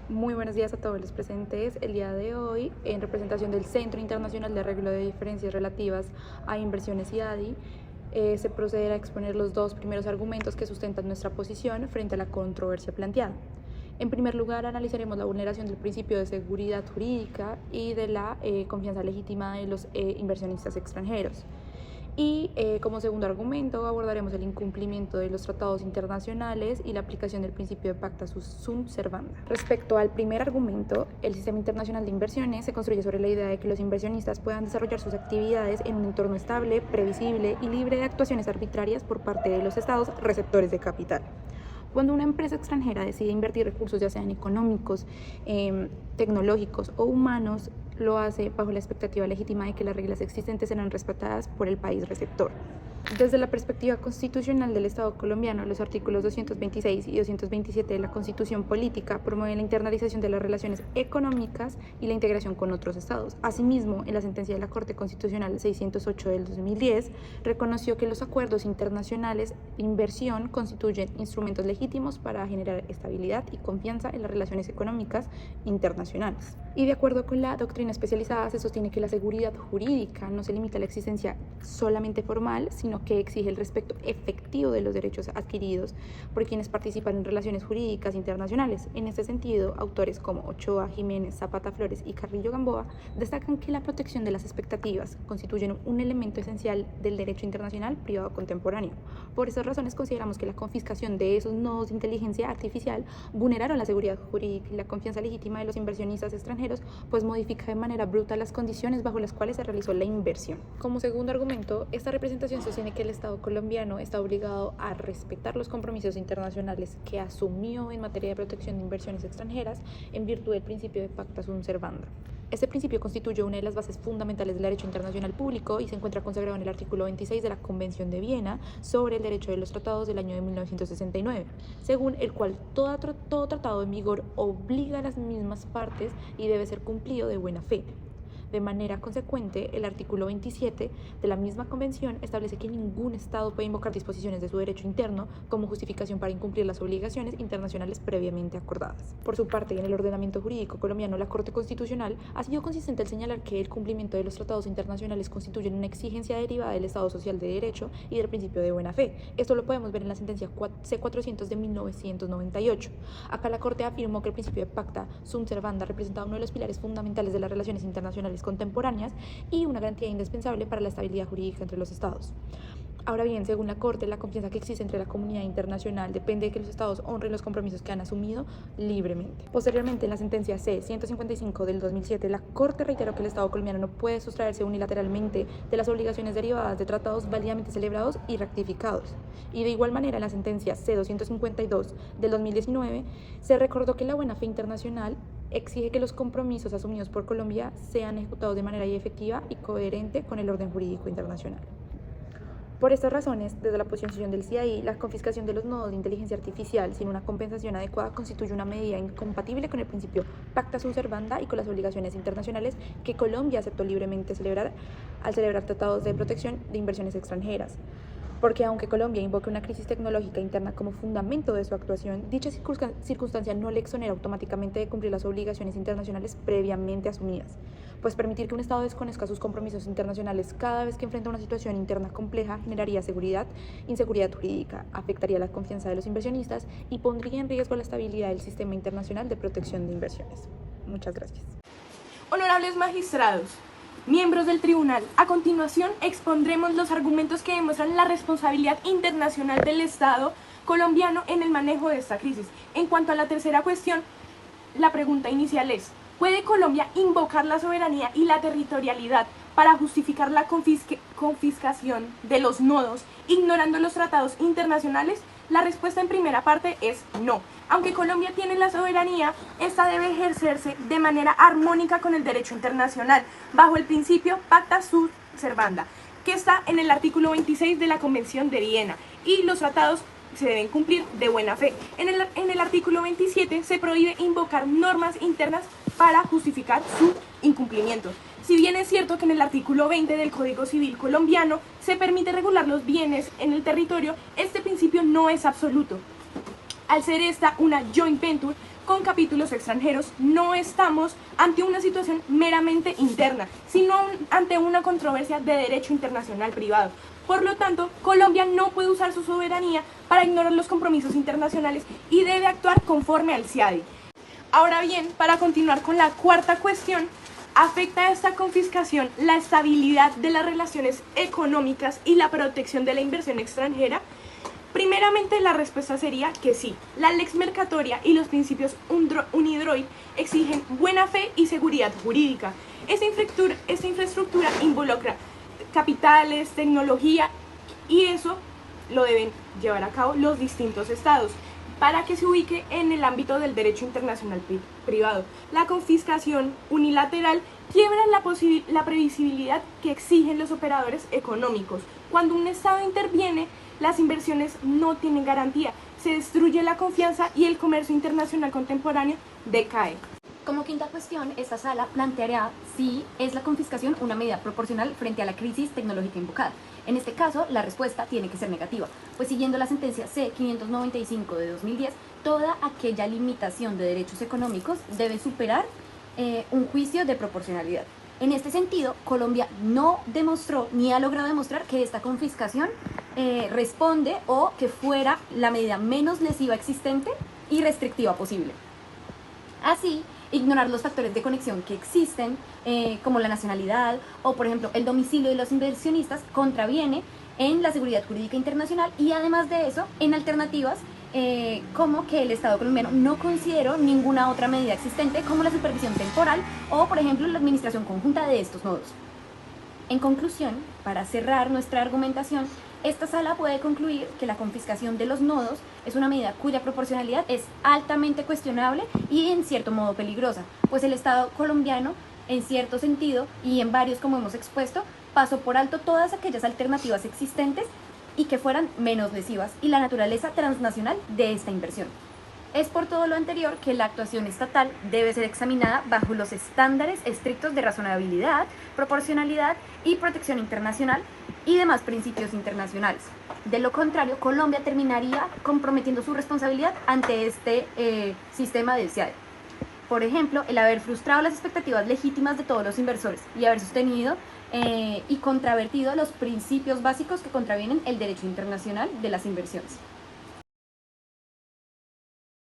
Muy buenos días a todos los presentes. El día de hoy, en representación del Centro Internacional de Arreglo de Diferencias Relativas a Inversiones y ADI, se procederá a exponer los dos primeros argumentos que sustentan nuestra posición frente a la controversia planteada. En primer lugar, analizaremos la vulneración del principio de seguridad jurídica y de la confianza legítima de los inversionistas extranjeros. Y como segundo argumento abordaremos el incumplimiento de los tratados internacionales y la aplicación del principio de pacta sunt servanda. Respecto al primer argumento, el sistema internacional de inversiones se construye sobre la idea de que los inversionistas puedan desarrollar sus actividades en un entorno estable, previsible y libre de actuaciones arbitrarias por parte de los estados receptores de capital. Cuando una empresa extranjera decide invertir recursos, ya sean económicos, tecnológicos o humanos, lo hace bajo la expectativa legítima de que las reglas existentes serán respetadas por el país receptor. Desde la perspectiva constitucional del Estado colombiano, los artículos 226 y 227 de la Constitución Política promueven la internalización de las relaciones económicas y la integración con otros estados. Asimismo, en la sentencia de la Corte Constitucional 608 del 2010, reconoció que los acuerdos internacionales de inversión constituyen instrumentos legítimos para generar estabilidad y confianza en las relaciones económicas internacionales. Y de acuerdo con la doctrina especializada, se sostiene que la seguridad jurídica no se limita a la existencia solamente formal, sino que exige el respeto efectivo de los derechos adquiridos por quienes participan en relaciones jurídicas internacionales. En este sentido, autores como Ochoa, Jiménez, Zapata Flores y Carrillo Gamboa destacan que la protección de las expectativas constituye un elemento esencial del derecho internacional privado contemporáneo. Por esas razones consideramos que la confiscación de esos nodos de inteligencia artificial vulneraron la seguridad jurídica y la confianza legítima de los inversionistas extranjeros, pues modifica de manera bruta las condiciones bajo las cuales se realizó la inversión. Como segundo argumento, esta representación sostiene que el Estado colombiano está obligado a respetar los compromisos internacionales que asumió en materia de protección de inversiones extranjeras en virtud del principio de pacta sunt servanda. Este principio constituye una de las bases fundamentales del derecho internacional público y se encuentra consagrado en el artículo 26 de la Convención de Viena sobre el derecho de los tratados del año de 1969, según el cual todo tratado en vigor obliga a las mismas partes y debe ser cumplido de buena fe. De manera consecuente, el artículo 27 de la misma convención establece que ningún Estado puede invocar disposiciones de su derecho interno como justificación para incumplir las obligaciones internacionales previamente acordadas. Por su parte, en el ordenamiento jurídico colombiano, la Corte Constitucional ha sido consistente al señalar que el cumplimiento de los tratados internacionales constituye una exigencia derivada del Estado social de derecho y del principio de buena fe. Esto lo podemos ver en la sentencia C-400 de 1998. Acá la Corte afirmó que el principio de pacta sunt servanda representaba uno de los pilares fundamentales de las relaciones internacionales contemporáneas y una garantía indispensable para la estabilidad jurídica entre los estados. Ahora bien, según la Corte, la confianza que existe entre la comunidad internacional depende de que los estados honren los compromisos que han asumido libremente. Posteriormente, en la sentencia C-155 del 2007, la Corte reiteró que el Estado colombiano no puede sustraerse unilateralmente de las obligaciones derivadas de tratados válidamente celebrados y ratificados. Y de igual manera, en la sentencia C-252 del 2019, se recordó que la buena fe internacional exige que los compromisos asumidos por Colombia sean ejecutados de manera efectiva y coherente con el orden jurídico internacional. Por estas razones, desde la posición del CIAI, la confiscación de los nodos de inteligencia artificial sin una compensación adecuada constituye una medida incompatible con el principio pacta sunt servanda y con las obligaciones internacionales que Colombia aceptó libremente celebrar al celebrar tratados de protección de inversiones extranjeras. Porque aunque Colombia invoque una crisis tecnológica interna como fundamento de su actuación, dicha circunstancia no le exonera automáticamente de cumplir las obligaciones internacionales previamente asumidas, pues permitir que un Estado desconozca sus compromisos internacionales cada vez que enfrenta una situación interna compleja generaría inseguridad jurídica, afectaría la confianza de los inversionistas y pondría en riesgo la estabilidad del sistema internacional de protección de inversiones. Muchas gracias. Honorables magistrados, miembros del tribunal, a continuación expondremos los argumentos que demuestran la responsabilidad internacional del Estado colombiano en el manejo de esta crisis. En cuanto a la tercera cuestión, la pregunta inicial es: ¿puede Colombia invocar la soberanía y la territorialidad para justificar la confiscación de los nodos ignorando los tratados internacionales? La respuesta en primera parte es no. Aunque Colombia tiene la soberanía, esta debe ejercerse de manera armónica con el derecho internacional, bajo el principio pacta sunt servanda, que está en el artículo 26 de la Convención de Viena, y los tratados se deben cumplir de buena fe. En el artículo 27 se prohíbe invocar normas internas para justificar su incumplimiento. Si bien es cierto que en el artículo 20 del Código Civil colombiano se permite regular los bienes en el territorio, este principio no es absoluto. Al ser esta una joint venture, con capítulos extranjeros, no estamos ante una situación meramente interna, sino ante una controversia de derecho internacional privado. Por lo tanto, Colombia no puede usar su soberanía para ignorar los compromisos internacionales y debe actuar conforme al CIADI. Ahora bien, para continuar con la cuarta cuestión, ¿afecta esta confiscación la estabilidad de las relaciones económicas y la protección de la inversión extranjera? Primeramente, la respuesta sería que sí. La lex mercatoria y los principios UNIDROIT exigen buena fe y seguridad jurídica. Esta infraestructura involucra capitales, tecnología, y eso lo deben llevar a cabo los distintos estados para que se ubique en el ámbito del derecho internacional privado. La confiscación unilateral quiebra la previsibilidad que exigen los operadores económicos. Cuando un estado interviene, las inversiones no tienen garantía, se destruye la confianza y el comercio internacional contemporáneo decae. Como quinta cuestión, esta sala planteará si es la confiscación una medida proporcional frente a la crisis tecnológica invocada. En este caso, la respuesta tiene que ser negativa, pues siguiendo la sentencia C-595 de 2010, toda aquella limitación de derechos económicos debe superar un juicio de proporcionalidad. En este sentido, Colombia no demostró ni ha logrado demostrar que esta confiscación responde o que fuera la medida menos lesiva existente y restrictiva posible. Así, ignorar los factores de conexión que existen, como la nacionalidad o, por ejemplo, el domicilio de los inversionistas, contraviene en la seguridad jurídica internacional y, además de eso, en alternativas como que el Estado colombiano no consideró ninguna otra medida existente, como la supervisión temporal o, por ejemplo, la administración conjunta de estos nodos. En conclusión, para cerrar nuestra argumentación, esta sala puede concluir que la confiscación de los nodos es una medida cuya proporcionalidad es altamente cuestionable y en cierto modo peligrosa, pues el Estado colombiano, en cierto sentido y en varios como hemos expuesto, pasó por alto todas aquellas alternativas existentes y que fueran menos lesivas y la naturaleza transnacional de esta inversión. Es por todo lo anterior que la actuación estatal debe ser examinada bajo los estándares estrictos de razonabilidad, proporcionalidad y protección internacional y demás principios internacionales. De lo contrario, Colombia terminaría comprometiendo su responsabilidad ante este sistema del CIADI. Por ejemplo, el haber frustrado las expectativas legítimas de todos los inversores y haber sostenido y contravertido los principios básicos que contravienen el derecho internacional de las inversiones.